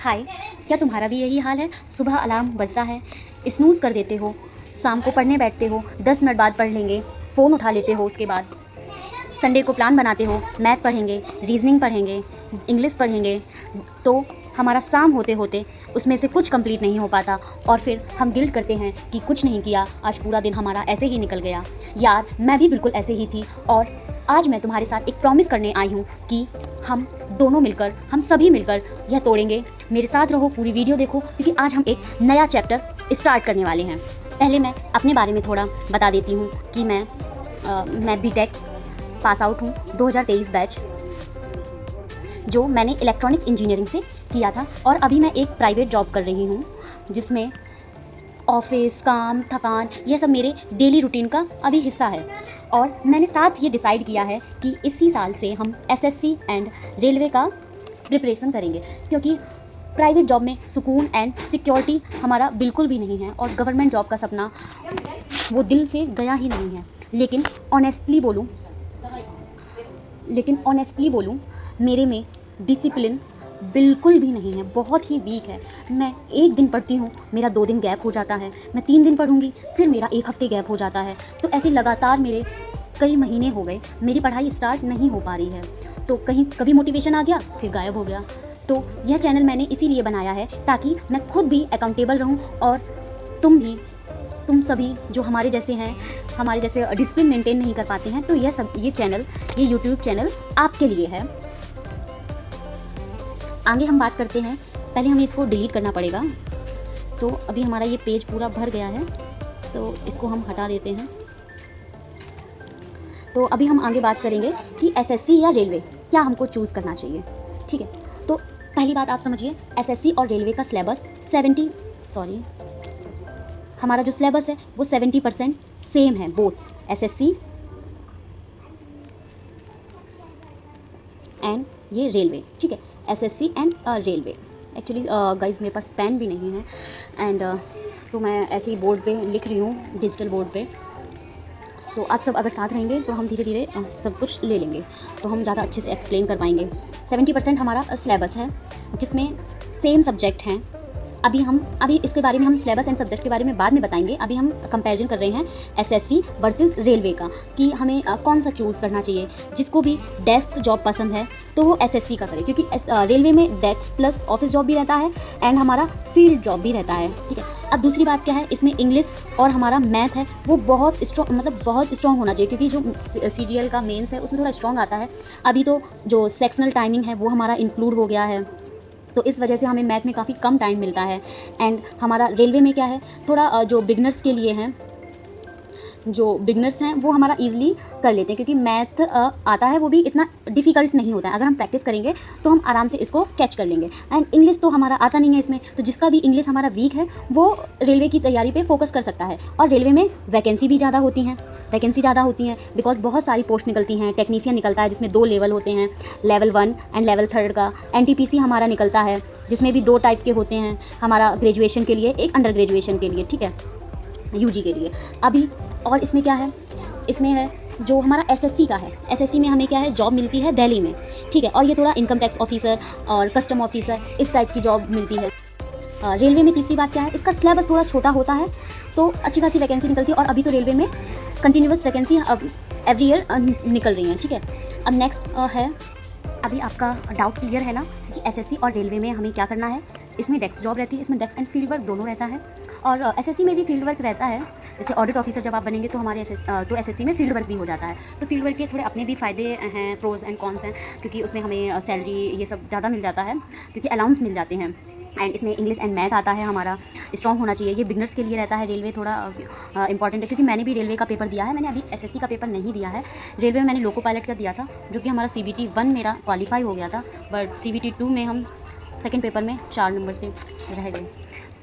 हाय, क्या तुम्हारा भी यही हाल है? सुबह अलार्म बजता है, स्नूज़ कर देते हो, शाम को पढ़ने बैठते हो, 10 मिनट बाद पढ़ लेंगे, फ़ोन उठा लेते हो, उसके बाद संडे को प्लान बनाते हो, मैथ पढ़ेंगे, रीजनिंग पढ़ेंगे, इंग्लिश पढ़ेंगे, तो हमारा शाम होते होते उसमें से कुछ कंप्लीट नहीं हो पाता और फिर हम गिल्ट करते हैं कि कुछ नहीं किया, आज पूरा दिन हमारा ऐसे ही निकल गया। यार, मैं भी बिल्कुल ऐसे ही थी और आज मैं तुम्हारे साथ एक प्रॉमिस करने आई हूँ कि हम दोनों मिलकर, हम सभी मिलकर यह तोड़ेंगे। मेरे साथ रहो, पूरी वीडियो देखो, क्योंकि आज हम एक नया चैप्टर स्टार्ट करने वाले हैं। पहले मैं अपने बारे में थोड़ा बता देती हूँ कि मैं बीटेक पास आउट हूँ, 2023 बैच, जो मैंने इलेक्ट्रॉनिक्स इंजीनियरिंग से किया था और अभी मैं एक प्राइवेट जॉब कर रही हूँ जिसमें ऑफिस काम, थकान, यह सब मेरे डेली रूटीन का अभी हिस्सा है। और मैंने साथ ये डिसाइड किया है कि इसी साल से हम एसएससी एंड रेलवे का प्रिपरेशन करेंगे, क्योंकि प्राइवेट जॉब में सुकून एंड सिक्योरिटी हमारा बिल्कुल भी नहीं है और गवर्नमेंट जॉब का सपना वो दिल से गया ही नहीं है। लेकिन ऑनेस्टली बोलूँ मेरे में डिसिप्लिन बिल्कुल भी नहीं है, बहुत ही वीक है। मैं एक दिन पढ़ती हूँ, मेरा 2 दिन गैप हो जाता है, मैं 3 दिन पढ़ूँगी, फिर मेरा 1 हफ्ते गैप हो जाता है। तो ऐसे लगातार मेरे कई महीने हो गए, मेरी पढ़ाई स्टार्ट नहीं हो पा रही है। तो कभी मोटिवेशन आ गया, फिर गायब हो गया। तो यह चैनल मैंने इसीलिए बनाया है ताकि मैं खुद भी अकाउंटेबल रहूँ और तुम सभी जो हमारे जैसे डिसिप्लिन मेंटेन नहीं कर पाते हैं, तो ये यूट्यूब चैनल आपके लिए है। आगे हम बात करते हैं, पहले हमें इसको डिलीट करना पड़ेगा। तो अभी हमारा ये पेज पूरा भर गया है, तो इसको हम हटा देते हैं। तो अभी हम आगे बात करेंगे कि एसएससी या रेलवे क्या हमको चूज़ करना चाहिए। ठीक है, तो पहली बात आप समझिए, एसएससी और रेलवे का सिलेबस हमारा जो सिलेबस है वो 70% सेम है, बोथ एसएससी एंड ये रेलवे। ठीक है, SSC and railway. Actually guys मेरे पास पेन भी नहीं है एंड तो मैं ऐसे ही बोर्ड पे लिख रही हूँ, डिजिटल बोर्ड पे। तो आप सब अगर साथ रहेंगे तो हम धीरे धीरे सब कुछ ले लेंगे, तो हम ज़्यादा अच्छे से एक्सप्लेन कर पाएंगे। 70% हमारा सिलेबस है जिसमें सेम सब्जेक्ट हैं। अभी इसके बारे में हम सिलेबस एंड सब्जेक्ट के बारे में बाद में बताएंगे। अभी हम कंपैरिजन कर रहे हैं एसएससी वर्सेस रेलवे का, कि हमें कौन सा चूज़ करना चाहिए। जिसको भी डेस्क जॉब पसंद है तो वो एसएससी का करे, क्योंकि रेलवे में डेस्क प्लस ऑफिस जॉब भी रहता है एंड हमारा फील्ड जॉब भी रहता है। ठीक है, अब दूसरी बात क्या है, इसमें इंग्लिश और हमारा मैथ है वो बहुत स्ट्रॉन्ग होना चाहिए, क्योंकि जो सीजीएल का मेंस है उसमें थोड़ा स्ट्रॉन्ग आता है। अभी तो जो सेक्शनल टाइमिंग है वो हमारा इंक्लूड हो गया है, तो इस वजह से हमें मैथ में काफ़ी कम टाइम मिलता है। एंड हमारा रेलवे में क्या है, थोड़ा जो बिगनर्स के लिए हैं, जो बिगनर्स हैं वो हमारा ईजिली कर लेते हैं, क्योंकि मैथ आता है वो भी इतना डिफ़िकल्ट नहीं होता है। अगर हम प्रैक्टिस करेंगे तो हम आराम से इसको कैच कर लेंगे। एंड इंग्लिश तो हमारा आता नहीं है इसमें, तो जिसका भी इंग्लिश हमारा वीक है वो रेलवे की तैयारी पे फोकस कर सकता है। और रेलवे में वैकेंसी ज़्यादा होती हैं बिकॉज बहुत सारी पोस्ट निकलती हैं। टेक्नीशियन निकलता है जिसमें 2 लेवल होते हैं, लेवल 1 एंड लेवल 3 का। एनटीपीसी हमारा निकलता है जिसमें भी 2 टाइप के होते हैं, हमारा ग्रेजुएशन के लिए, एक अंडर ग्रेजुएशन के लिए। ठीक है, यूजी के लिए। अभी और इसमें क्या है, इसमें है जो हमारा एसएससी का है। एसएससी में हमें क्या है, जॉब मिलती है दिल्ली में। ठीक है, और ये थोड़ा इनकम टैक्स ऑफिसर और कस्टम ऑफिसर इस टाइप की जॉब मिलती है। रेलवे में तीसरी बात क्या है, इसका सिलेबस थोड़ा छोटा होता है तो अच्छी खासी वैकेंसी निकलती है। और अभी तो रेलवे में कंटिन्यूस वैकेंसी अब एवरी ईयर निकल रही हैं। ठीक है, अब नेक्स्ट है, अभी आपका डाउट क्लियर है ना कि एसएससी और रेलवे में हमें क्या करना है। इसमें डेस्क जॉब रहती है, इसमें डेस्क एंड फील्ड वर्क दोनों रहता है। और एसएससी में भी फील्ड वर्क रहता है, जैसे ऑडिट ऑफिसर जब आप बनेंगे तो हमारे एसएससी में फील्ड वर्क भी हो जाता है। तो फील्ड वर्क के थोड़े अपने भी फ़ायदे हैं, प्रोज एंड कॉन्स हैं, क्योंकि उसमें हमें सैलरी ये सब ज़्यादा मिल जाता है, क्योंकि अलाउंस मिल जाते हैं। एंड इसमें इंग्लिश एंड मैथ आता है, हमारा स्ट्रॉन्ग होना चाहिए। ये बिगनर्स के लिए रहता है। रेलवे थोड़ा इंपॉर्टेंट है, क्योंकि मैंने भी रेलवे का पेपर दिया है। मैंने अभी एसएससी का पेपर नहीं दिया है। रेलवे में मैंने लोको पायलट का दिया था, जो कि हमारा CBT 1 मेरा क्वालिफाई हो गया था, बट CBT 2 में हम सेकेंड पेपर में 4 नंबर से रह गए।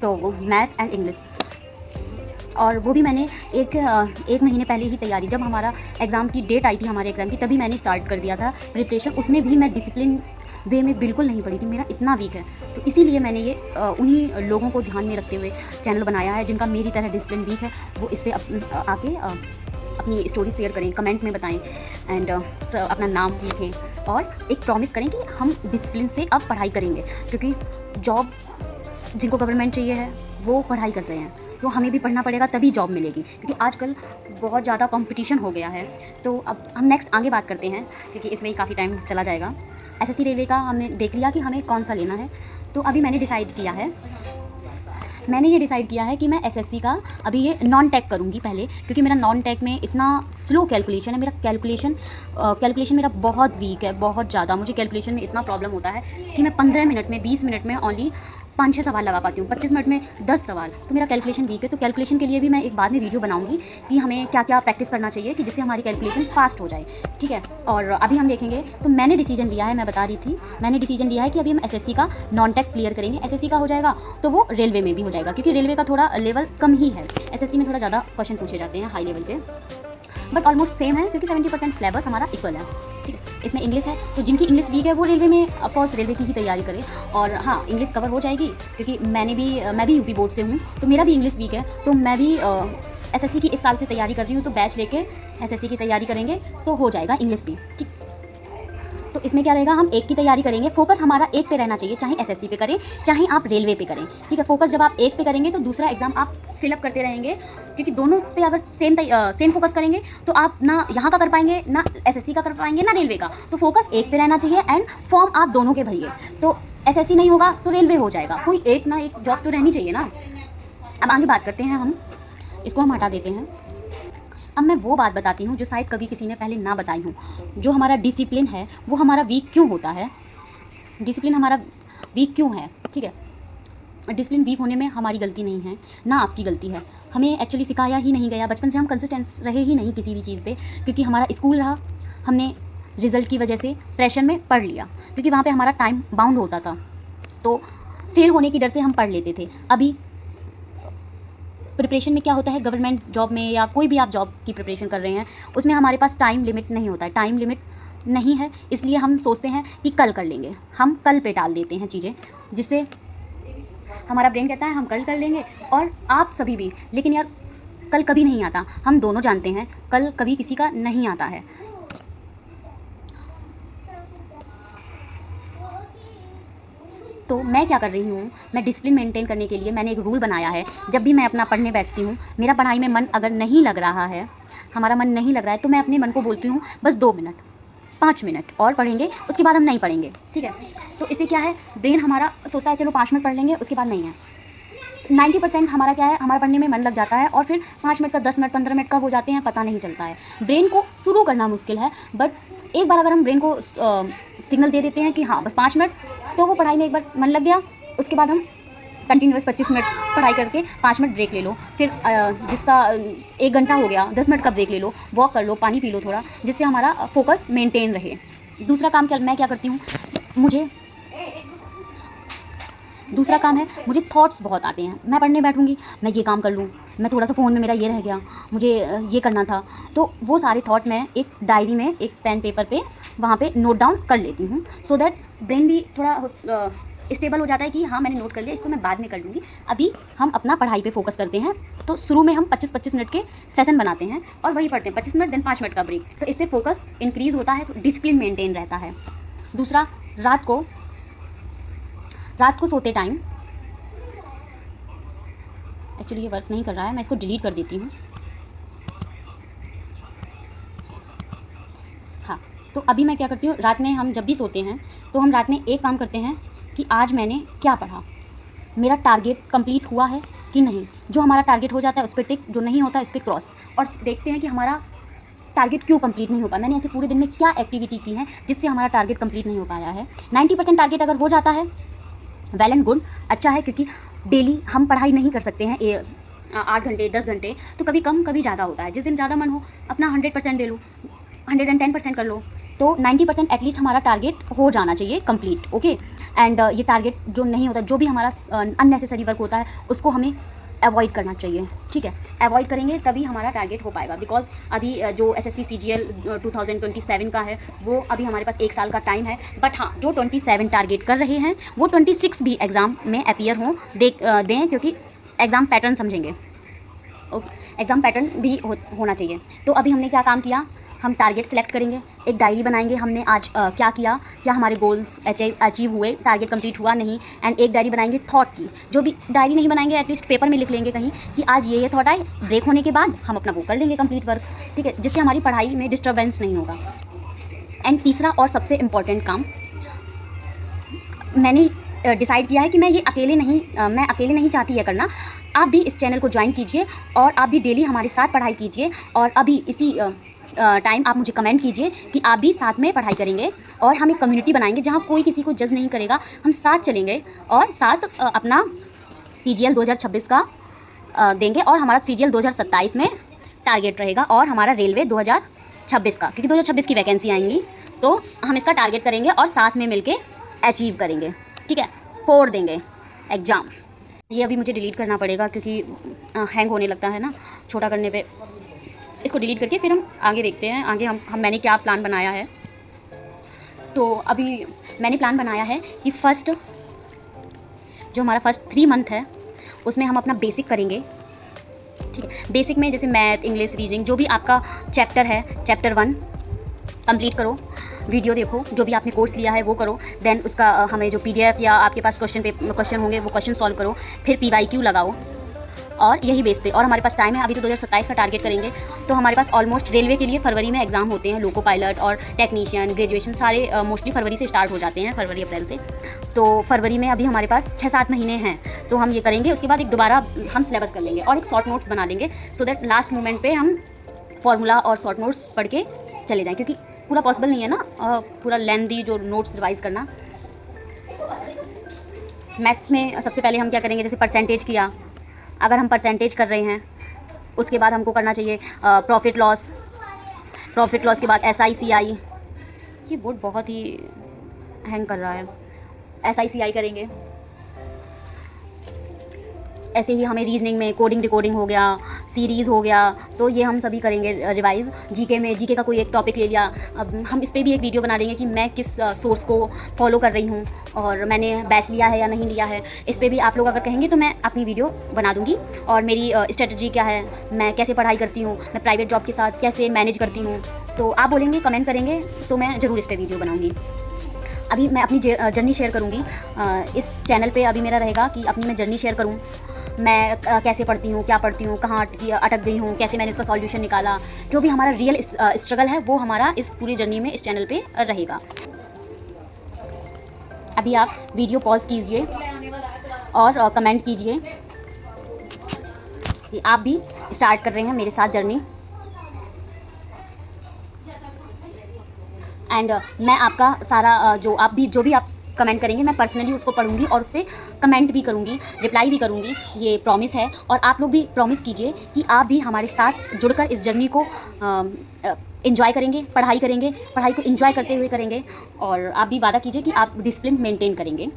तो वो मैथ एंड इंग्लिश, और वो भी मैंने एक महीने पहले ही तैयारी, जब हमारा एग्ज़ाम की डेट आई थी हमारे एग्ज़ाम की, तभी मैंने स्टार्ट कर दिया था प्रिपरेशन। उसमें भी मैं डिसिप्लिन वे में बिल्कुल नहीं पढ़ी थी, मेरा इतना वीक है। तो इसीलिए मैंने ये उन्हीं लोगों को ध्यान में रखते हुए चैनल बनाया है जिनका मेरी तरह डिसिप्लिन वीक है। वो इस पर आके अपनी स्टोरी शेयर करें, कमेंट में बताएं एंड अपना नाम लिखें और एक प्रॉमिस करें कि हम डिसिप्लिन से अब पढ़ाई करेंगे, क्योंकि जॉब जिनको गवर्नमेंट चाहिए है वो पढ़ाई कर रहे हैं, तो हमें भी पढ़ना पड़ेगा तभी जॉब मिलेगी, क्योंकि आजकल बहुत ज़्यादा कंपटीशन हो गया है। तो अब हम नेक्स्ट आगे बात करते हैं, क्योंकि इसमें ही काफ़ी टाइम चला जाएगा। एसएससी रेलवे का हमने देख लिया कि हमें कौन सा लेना है। तो अभी मैंने ये डिसाइड किया है कि मैं एसएससी का अभी ये नॉन टेक करूँगी पहले, क्योंकि मेरा नॉन टेक में इतना स्लो कैलकुलेशन है, मेरा कैलकुलेशन मेरा बहुत वीक है, बहुत ज़्यादा। मुझे कैलकुलेशन में इतना प्रॉब्लम होता है कि मैं 15 मिनट में 20 मिनट में ओनली 5-6 सवाल लगा पाती हूँ, 25 मिनट में 10 सवाल। तो मेरा कैलकुलेशन वीक है। तो कैलकुलेशन के लिए भी मैं एक बाद में वीडियो बनाऊंगी कि हमें क्या क्या प्रैक्टिस करना चाहिए कि जिससे हमारी कैलकुलेशन फास्ट हो जाए, ठीक है। और अभी हम देखेंगे। तो मैंने डिसीजन लिया है, मैं बता रही थी, मैंने डिसीजन लिया है कि अभी हम एसएससी का नॉन टेक क्लियर करेंगे। एसएससी का हो जाएगा तो वो रेलवे में भी हो जाएगा, क्योंकि रेलवे का थोड़ा लेवल कम ही है, एसएससी में थोड़ा ज़्यादा क्वेश्चन पूछे जाते हैं हाई लेवल के, बट ऑलमोस्ट सेम है, क्योंकि 70% सिलेबस हमारा इक्वल है, ठीक है। इसमें इंग्लिश है, तो जिनकी इंग्लिश वीक है वो रेलवे में ऑफकोर्स रेलवे की ही तैयारी करें। और हाँ, इंग्लिश कवर हो जाएगी, क्योंकि मैं भी यूपी बोर्ड से हूँ, तो मेरा भी इंग्लिश वीक है। तो मैं भी एसएससी की इस साल से तैयारी कर रही हूँ, तो बैच लेके एसएससी की तैयारी करेंगे तो हो जाएगा इंग्लिश भी, ठीक। तो इसमें क्या रहेगा, हम एक की तैयारी करेंगे, फोकस हमारा एक पे रहना चाहिए, चाहे एसएससी पे करें चाहे आप रेलवे पे करें, ठीक है। फोकस जब आप एक पे करेंगे तो दूसरा एग्जाम आप फिलअप करते रहेंगे, क्योंकि दोनों पे अगर सेम फोकस करेंगे तो आप ना यहाँ का कर पाएंगे, ना एसएससी का कर पाएंगे, ना रेलवे का। तो फोकस एक पे रहना चाहिए एंड फॉर्म आप दोनों के भरिए। तो एसएससी नहीं होगा तो रेलवे हो जाएगा, कोई एक ना एक जॉब तो रहनी चाहिए ना। अब आगे बात करते हैं, हम इसको हम हटा देते हैं। अब मैं वो बात बताती हूँ जो शायद कभी किसी ने पहले ना बताई हूँ। जो हमारा डिसिप्लिन है वो हमारा वीक क्यों होता है, डिसिप्लिन हमारा वीक क्यों है, ठीक है। डिसिप्लिन वीक होने में हमारी गलती नहीं है, ना आपकी गलती है। हमें एक्चुअली सिखाया ही नहीं गया, बचपन से हम कंसिस्टेंस रहे ही नहीं किसी भी चीज़ पे, क्योंकि हमारा स्कूल रहा, हमने रिज़ल्ट की वजह से प्रेशर में पढ़ लिया, क्योंकि वहाँ पे हमारा टाइम बाउंड होता था, तो फेल होने की डर से हम पढ़ लेते थे। अभी प्रिपरेशन में क्या होता है, गवर्नमेंट जॉब में या कोई भी आप जॉब की प्रिपरेशन कर रहे हैं, उसमें हमारे पास टाइम लिमिट नहीं होता है, टाइम लिमिट नहीं है, इसलिए हम सोचते हैं कि कल कर लेंगे, हम कल पे टाल देते हैं चीज़ें, जिससे हमारा ब्रेन कहता है हम कल कर लेंगे, और आप सभी भी। लेकिन यार कल कभी नहीं आता, हम दोनों जानते हैं कल कभी किसी का नहीं आता है। तो मैं क्या कर रही हूँ, मैं डिसिप्लिन मेंटेन करने के लिए मैंने एक रूल बनाया है। जब भी मैं अपना पढ़ने बैठती हूँ, मेरा पढ़ाई में मन अगर नहीं लग रहा है, हमारा मन नहीं लग रहा है, तो मैं अपने मन को बोलती हूँ बस 2 मिनट 5 मिनट और पढ़ेंगे, उसके बाद हम नहीं पढ़ेंगे, ठीक है। तो इससे क्या है, ब्रेन हमारा सोचता है चलो 5 मिनट पढ़ लेंगे, उसके बाद नहीं है। 90% हमारा क्या है, हमारा पढ़ने में मन लग जाता है, और फिर 5 मिनट का 10 मिनट 15 मिनट कब हो जाते हैं पता नहीं चलता है। ब्रेन को शुरू करना मुश्किल है, बट एक बार अगर हम ब्रेन को सिग्नल दे देते हैं कि हाँ बस 5 मिनट, तो वो पढ़ाई में एक बार मन लग गया, उसके बाद हम कंटिन्यूस 25 मिनट पढ़ाई करके 5 मिनट ब्रेक ले लो, फिर जिसका 1 घंटा हो गया 10 मिनट का ब्रेक ले लो, वॉक कर लो, पानी पी लो थोड़ा, जिससे हमारा फोकस मेंटेन रहे। दूसरा काम मैं क्या करती हूँ, दूसरा काम है, मुझे थॉट्स बहुत आते हैं। मैं पढ़ने बैठूँगी, मैं ये काम कर लूँ, मैं थोड़ा सा फ़ोन में मेरा ये रह गया, मुझे ये करना था, तो वो सारे थॉट मैं एक डायरी में, एक पेन पेपर पे वहाँ पे नोट डाउन कर लेती हूँ, सो दैट ब्रेन भी थोड़ा स्टेबल हो जाता है कि हाँ मैंने नोट कर लिया, इसको मैं बाद में कर लूँगी। अभी हम अपना पढ़ाई पे फोकस करते हैं। तो शुरू में हम 25-25 मिनट के सेशन बनाते हैं और वही पढ़ते हैं 25 मिनट, देन 5 मिनट का ब्रेक। तो इससे फोकस इंक्रीज़ होता है, तो डिसिप्लिन मेंटेन रहता है। दूसरा, रात को सोते टाइम, एक्चुअली ये वर्क नहीं कर रहा है, मैं इसको डिलीट कर देती हूँ। हाँ, तो अभी मैं क्या करती हूँ, रात में हम जब भी सोते हैं तो हम रात में एक काम करते हैं कि आज मैंने क्या पढ़ा, मेरा टारगेट कंप्लीट हुआ है कि नहीं। जो हमारा टारगेट हो जाता है उस पर टिक, जो नहीं होता है उस पर क्रॉस, और देखते हैं कि हमारा टारगेट क्यों कंप्लीट नहीं हो पाया, मैंने ऐसे पूरे दिन में क्या एक्टिविटी की है जिससे हमारा टारगेट कंप्लीट नहीं हो पाया है। 90% टारगेट अगर हो जाता है, वेल एंड गुड, अच्छा है, क्योंकि डेली हम पढ़ाई नहीं कर सकते हैं 8 घंटे 10 घंटे, तो कभी कम कभी ज़्यादा होता है। जिस दिन ज़्यादा मन हो अपना 100% दे लो, 110% कर लो, तो 90% एटलीस्ट हमारा टारगेट हो जाना चाहिए कंप्लीट, ओके। एंड ये टारगेट जो नहीं होता, जो भी हमारा अननेसेसरी वर्क होता है, उसको हमें अवॉइड करना चाहिए, ठीक है। अवॉइड करेंगे तभी हमारा टारगेट हो पाएगा, बिकॉज अभी जो SSC CGL 2027 का है, वो अभी हमारे पास 1 साल का टाइम है। बट हाँ, जो 27 टारगेट कर रहे हैं वो 26 भी एग्ज़ाम में अपीयर हों दें, क्योंकि एग्ज़ाम पैटर्न समझेंगे, ओके, एग्ज़ाम पैटर्न भी होना चाहिए। तो अभी हमने क्या काम किया, हम टारगेट सेलेक्ट करेंगे, एक डायरी बनाएंगे, हमने आज क्या किया, क्या हमारे गोल्स अचीव हुए, टारगेट कंप्लीट हुआ नहीं, एंड एक डायरी बनाएंगे थॉट की। जो भी डायरी नहीं बनाएंगे एटलीस्ट पेपर में लिख लेंगे कहीं कि आज ये थॉट आए, ब्रेक होने के बाद हम अपना वो कर लेंगे कंप्लीट वर्क, ठीक है, जिससे हमारी पढ़ाई में डिस्टर्बेंस नहीं होगा। एंड तीसरा और सबसे इम्पॉर्टेंट काम, मैंने डिसाइड किया है कि मैं अकेले नहीं चाहती है करना। आप भी इस चैनल को ज्वाइन कीजिए और आप भी डेली हमारे साथ पढ़ाई कीजिए, और अभी इसी टाइम आप मुझे कमेंट कीजिए कि आप भी साथ में पढ़ाई करेंगे, और हम एक कम्युनिटी बनाएंगे जहाँ कोई किसी को जज नहीं करेगा, हम साथ चलेंगे और साथ अपना CGL 2026 का देंगे, और हमारा CGL 2027 में टारगेट रहेगा, और हमारा रेलवे 2026 का, क्योंकि 2026 की वैकेंसी आएंगी तो हम इसका टारगेट करेंगे और साथ में मिलके अचीव करेंगे, ठीक है, फोड़ देंगे एग्ज़ाम। ये अभी मुझे डिलीट करना पड़ेगा क्योंकि हैंग होने लगता है ना छोटा करने पे। इसको डिलीट करके फिर हम आगे देखते हैं, आगे हम मैंने क्या प्लान बनाया है। तो अभी मैंने प्लान बनाया है कि जो हमारा फर्स्ट 3 मंथ है उसमें हम अपना बेसिक करेंगे, ठीक है। बेसिक में जैसे मैथ, इंग्लिश, रीजनिंग, जो भी आपका चैप्टर है, चैप्टर 1 कंप्लीट करो, वीडियो देखो, जो भी आपने कोर्स लिया है वो करो, देन उसका हमें जो PDF या आपके पास क्वेश्चन होंगे वो क्वेश्चन सॉल्व करो, फिर PYQ लगाओ, और यही बेस पे। और हमारे पास टाइम है, अभी तो 2027 का टारगेट करेंगे, तो हमारे पास ऑलमोस्ट रेलवे के लिए फरवरी में एग्ज़ाम होते हैं, लोको पायलट और टेक्नीशियन, ग्रेजुएशन सारे मोस्टली फरवरी से स्टार्ट हो जाते हैं, फरवरी अप्रैल से। तो फरवरी में अभी हमारे पास 6-7 महीने हैं, तो हम ये करेंगे। उसके बाद एक दोबारा हम सिलेबस कर लेंगे और एक शॉर्ट नोट्स बना लेंगे, सो दैट लास्ट मोमेंट पर हम फॉर्मूला और शॉर्ट नोट्स पढ़ के चले जाएँ, क्योंकि पूरा पॉसिबल नहीं है ना पूरा लेंथी जो नोट्स रिवाइज़ करना। मैथ्स में सबसे पहले हम क्या करेंगे, जैसे परसेंटेज किया, अगर हम परसेंटेज कर रहे हैं उसके बाद हमको करना चाहिए प्रॉफिट लॉस के बाद SICI। ये बोर्ड बहुत ही हैंग कर रहा है। SICI करेंगे। ऐसे ही हमें रीजनिंग में कोडिंग रिकॉर्डिंग हो गया, सीरीज़ हो गया, तो ये हम सभी करेंगे रिवाइज़। जीके का कोई एक टॉपिक ले लिया, अब हम इस पर भी एक वीडियो बना देंगे कि मैं किस सोर्स को फॉलो कर रही हूँ और मैंने बैच लिया है या नहीं लिया है। इस पर भी आप लोग अगर कहेंगे तो मैं अपनी वीडियो बना दूँगी, और मेरी स्ट्रेटजी क्या है, मैं कैसे पढ़ाई करती हूँ, मैं प्राइवेट जॉब के साथ कैसे मैनेज करती हूँ। तो आप बोलेंगे, कमेंट करेंगे, तो मैं ज़रूर इस पर वीडियो बनाऊँगी। अभी मैं अपनी जर्नी शेयर करूँगी इस चैनल पे। अभी मेरा रहेगा कि अपनी मैं जर्नी शेयर करूँ, मैं कैसे पढ़ती हूँ, क्या पढ़ती हूँ, कहाँ अटक गई हूँ, कैसे मैंने उसका सॉल्यूशन निकाला। जो भी हमारा रियल स्ट्रगल है वो हमारा इस पूरी जर्नी में इस चैनल पे रहेगा। अभी आप वीडियो पॉज कीजिए और कमेंट कीजिए कि आप भी स्टार्ट कर रहे हैं मेरे साथ जर्नी। एंड मैं आपका सारा जो भी आप कमेंट करेंगे, मैं पर्सनली उसको पढ़ूंगी और उस पर कमेंट भी करूंगी, रिप्लाई भी करूंगी, ये प्रॉमिस है। और आप लोग भी प्रॉमिस कीजिए कि आप भी हमारे साथ जुड़कर इस जर्नी को एंजॉय करेंगे, पढ़ाई को एंजॉय करते हुए करेंगे, और आप भी वादा कीजिए कि आप डिसिप्लिन मेंटेन करेंगे।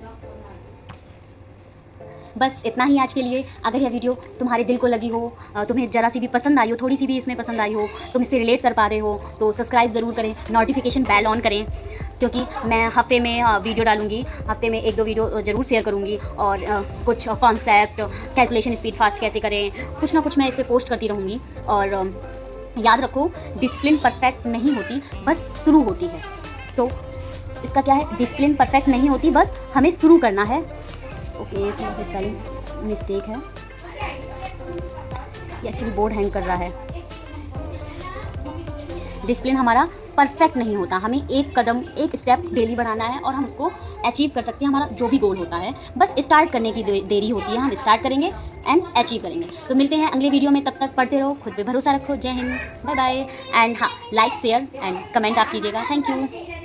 बस इतना ही आज के लिए। अगर यह वीडियो तुम्हारे दिल को लगी हो, तुम्हें ज़रा सी भी पसंद आई हो, थोड़ी सी भी इसमें पसंद आई हो, तुम इससे रिलेट कर पा रहे हो, तो सब्सक्राइब ज़रूर करें, नोटिफिकेशन बेल ऑन करें, क्योंकि मैं हफ्ते में वीडियो डालूंगी, हफ्ते में 1-2 वीडियो ज़रूर शेयर करूंगी, और कुछ कॉन्सेप्ट, कैलकुलेशन स्पीड फास्ट कैसे करें, कुछ ना कुछ मैं इस पर पोस्ट करती रहूँगी। और याद रखो, डिसिप्लिन परफेक्ट नहीं होती, बस शुरू होती है। तो इसका क्या है, डिसिप्लिन परफेक्ट नहीं होती, बस हमें शुरू करना है। ओके, थोड़ा सा स्पेलिंग मिस्टेक है, ये एक्चुअली बोर्ड हैंग कर रहा है। डिसिप्लिन हमारा परफेक्ट नहीं होता, हमें एक स्टेप डेली बढ़ाना है और हम उसको अचीव कर सकते हैं, हमारा जो भी गोल होता है। बस स्टार्ट करने की देरी होती है, हम स्टार्ट करेंगे एंड अचीव करेंगे। तो मिलते हैं अगले वीडियो में, तब तक पढ़ते रहो, खुद पे भरोसा रखो। जय हिंद, बाय बाय। एंड हाँ, लाइक, शेयर एंड कमेंट आप कीजिएगा। Thank you.